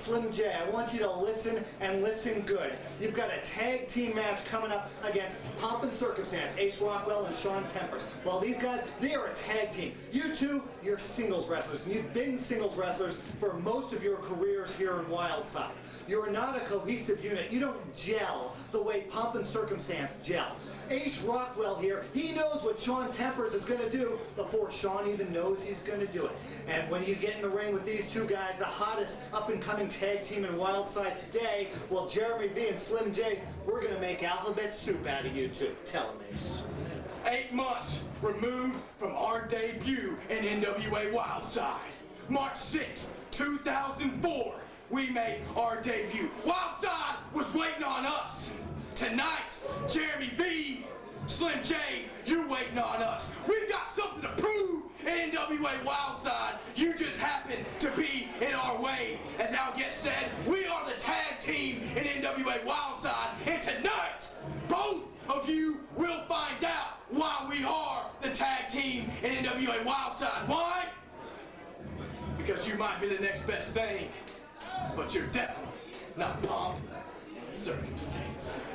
Slim J, I want you to listen and listen good. You've got a tag team match coming up against Pomp Circumstance, Ace Rockwell and Shawn Tempers. Well, these guys, they are a tag team. You two, you're singles wrestlers, and you've been singles wrestlers for most of your careers here in Wildside. You're not a cohesive unit. You don't gel the way Pomp and Circumstance gel. Ace Rockwell here, he knows what Shawn Tempers is going to do before Shawn even knows he's going to do it. And when you get in the ring with these two guys, the hottest up-and-coming tag team in Wildside today, well, Jeremy V and Slim J, we're going to make alphabet soup out of you two. Tell him, Ace. 8 months removed from our debut in NWA Wildside. March 6, 2004, we made our debut. Wildside was waiting on us. Tonight, Jeremy V, Slim J, you're waiting on us. We've got something to prove in NWA Wildside. You just happen to be in our way. As Al Getz said, we are the tag team in NWA Wildside. And tonight, both of you will find out why we are the tag team in NWA Wildside. Why? Because you might be the next best thing, but you're definitely not Pomp Circumstance.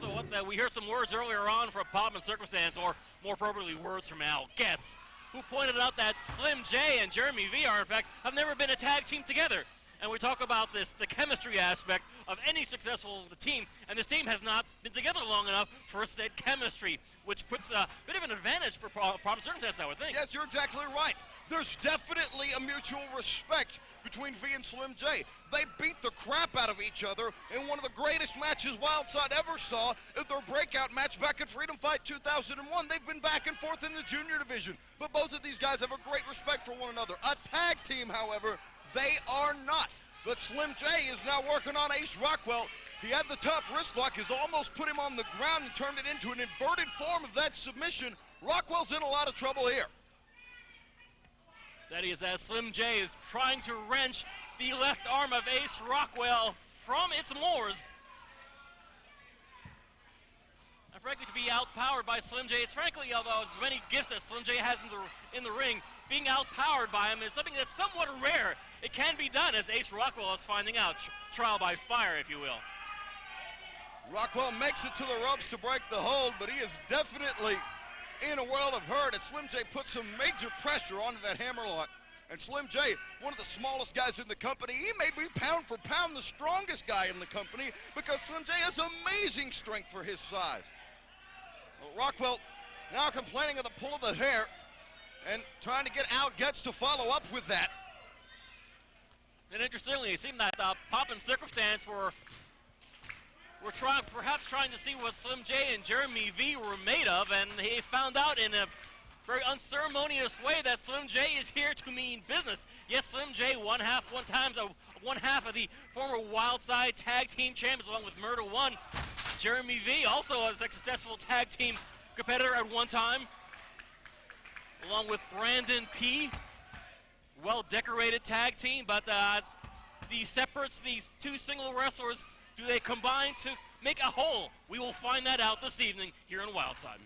So we heard some words earlier on from Pomp and Circumstance, or more appropriately, words from Al Getz, who pointed out that Slim J and Jeremy V are, in fact, have never been a tag team together. And we talk about this, the chemistry aspect of any successful team, and this team has not been together long enough for said chemistry, which puts a bit of an advantage for Pomp and Circumstance, I would think. Yes, you're exactly right. There's definitely a mutual respect between V and Slim J. They beat the crap out of each other in one of the greatest matches Wildside ever saw at their breakout match back at Freedom Fight 2001. They've been back and forth in the junior division, but both of these guys have a great respect for one another. A tag team, however, they are not. But Slim J is now working on Ace Rockwell. He had the top wrist lock, has almost put him on the ground and turned it into an inverted form of that submission. Rockwell's in a lot of trouble here. That is, as Slim J is trying to wrench the left arm of Ace Rockwell from its moors. And frankly, to be outpowered by Slim J, it's frankly, although as many gifts that Slim J has in the ring, being outpowered by him is something that's somewhat rare. It can be done, as Ace Rockwell is finding out. Trial by fire, if you will. Rockwell makes it to the ropes to break the hold, but he is definitely in a world of hurt as Slim J puts some major pressure onto that hammerlock. And Slim J, one of the smallest guys in the company, he may be pound for pound the strongest guy in the company because Slim J has amazing strength for his size. Well, Rockwell now complaining of the pull of the hair and trying to get Al Getz to follow up with that. And interestingly, it seemed that Pomp and Circumstance were perhaps trying to see what Slim J and Jeremy V were made of, and he found out in a very unceremonious way that Slim J is here to mean business. Yes, Slim J, one half of the former Wildside tag team champions, along with Murder One. Jeremy V, also a successful tag team competitor at one time, along with Brandon P. Well-decorated tag team, but these two single wrestlers, do they combine to make a whole? We will find that out this evening here in Wildside.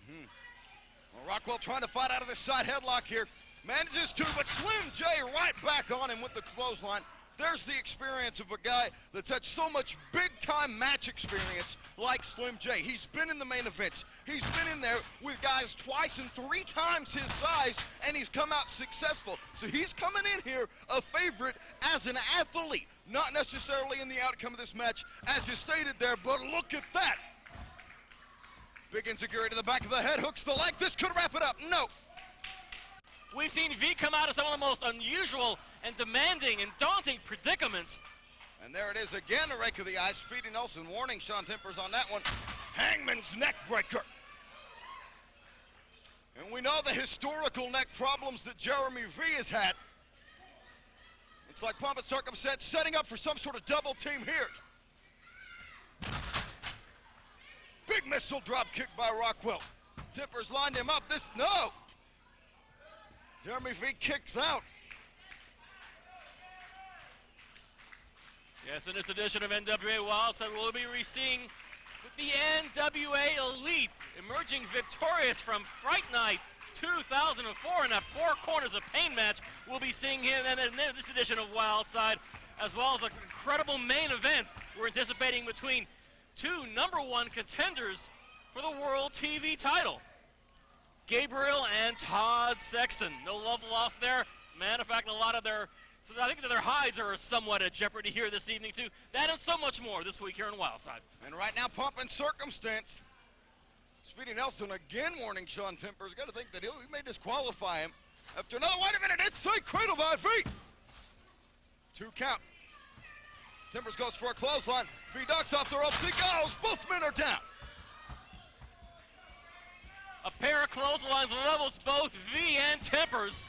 Well, Rockwell trying to fight out of this side headlock here. Manages to, but Slim J right back on him with the clothesline. There's the experience of a guy that's had so much big-time match experience like Slim J. He's been in the main events. He's been in there with guys twice and 3 times his size, and he's come out successful. So he's coming in here a favorite as an athlete, not necessarily in the outcome of this match, as you stated there, but look at that. Big insecurity to the back of the head, hooks the leg. This could wrap it up. No. We've seen V come out of some of the most unusual and demanding and daunting predicaments. And there it is again, a rake of the eyes. Speedy Nelson warning Shawn Tempers on that one. Hangman's neck breaker. And we know the historical neck problems that Jeremy V has had. Looks like Pomp Circumstance setting up for some sort of double team here. Big missile drop kick by Rockwell. Tempers lined him up. No. Jeremy V kicks out. Yes, in this edition of NWA Wildside, we'll be seeing the NWA Elite emerging victorious from Fright Night 2004 in a 4 Corners of Pain match we'll be seeing him in this edition of Wildside, as well as an incredible main event we're anticipating between two #1 contenders for the World TV title. Gabriel and Todd Sexton. No love lost there. Matter of fact, a lot of their, so I think that their hides are somewhat at jeopardy here this evening too. That and so much more this week here in Wildside. And right now, Pomp Circumstance. Speedy Nelson again warning Shawn Tempers. Got to think that he may disqualify him. After another, wait a minute, inside cradle by feet. 2 count. Tempers goes for a clothesline. V ducks off the ropes, he goes. Both men are down. A pair of clotheslines levels both V and Tempers.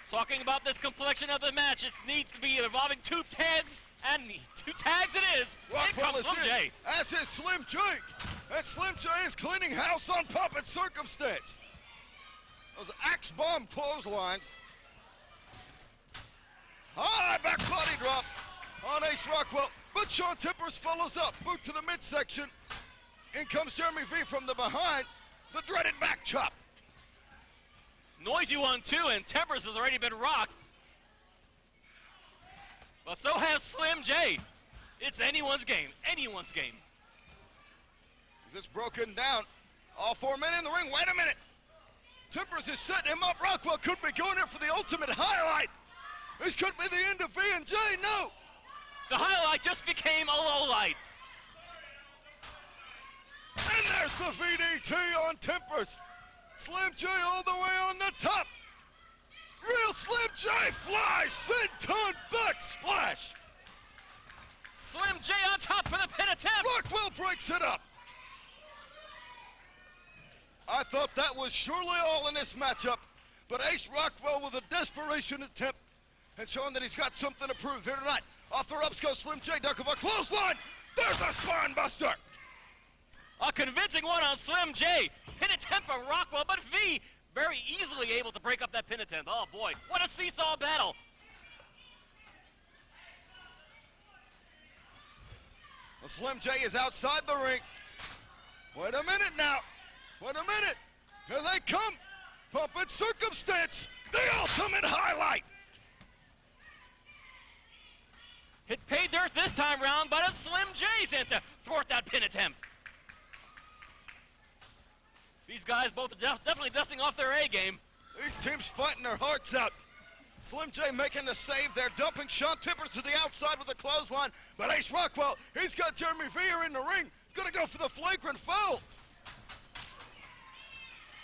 Talking about this complexion of the match, it needs to be involving 2 tags, and 2 tags it is. Rockwell Here comes Slim J. As is Slim J. And Slim J is cleaning house on Pomp Circumstance. Those axe bomb clotheslines. High back body drop on Ace Rockwell, but Shawn Tempers follows up. Boot to the midsection. In comes Jeremy V from the behind. The dreaded back chop. Noisy one too, and Tempers has already been rocked. But so has Slim J. It's anyone's game, anyone's game. This broken down. All 4 men in the ring. Wait a minute. Tempers is setting him up. Rockwell could be going in for the ultimate highlight. This could be the end of V and J. No. The highlight just became a low light. And there's the VDT on Tempers. Slim J all the way on the top. Real Slim J flies. Senton back splash. Slim J on top for the pin attempt. Rockwell breaks it up. I thought that was surely all in this matchup, but Ace Rockwell with a desperation attempt and showing that he's got something to prove here tonight. Off the ropes goes Slim J, duck of a clothesline. There's a spine buster. A convincing one on Slim J. Pin attempt from Rockwell, but V very easily able to break up that pin attempt. Oh boy, what a seesaw battle. Well, Slim J is outside the ring. Wait a minute now. Wait a minute. Here they come. Pomp Circumstance, the ultimate highlight. Hit pay dirt this time round, but it's Slim J's in to thwart that pin attempt. These guys both definitely dusting off their A game. These teams fighting their hearts out. Slim J making the save there, dumping Shawn Tempers to the outside with a clothesline. But Ace Rockwell, he's got Jeremy Veer in the ring. Gonna go for the flagrant foul.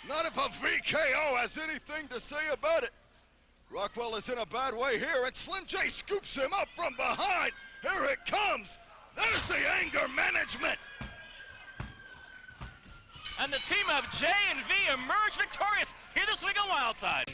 Not if a VKO has anything to say about it. Rockwell is in a bad way here, and Slim J scoops him up from behind. Here it comes. There's the anger management. And the team of J and V emerge victorious here this week on Wildside.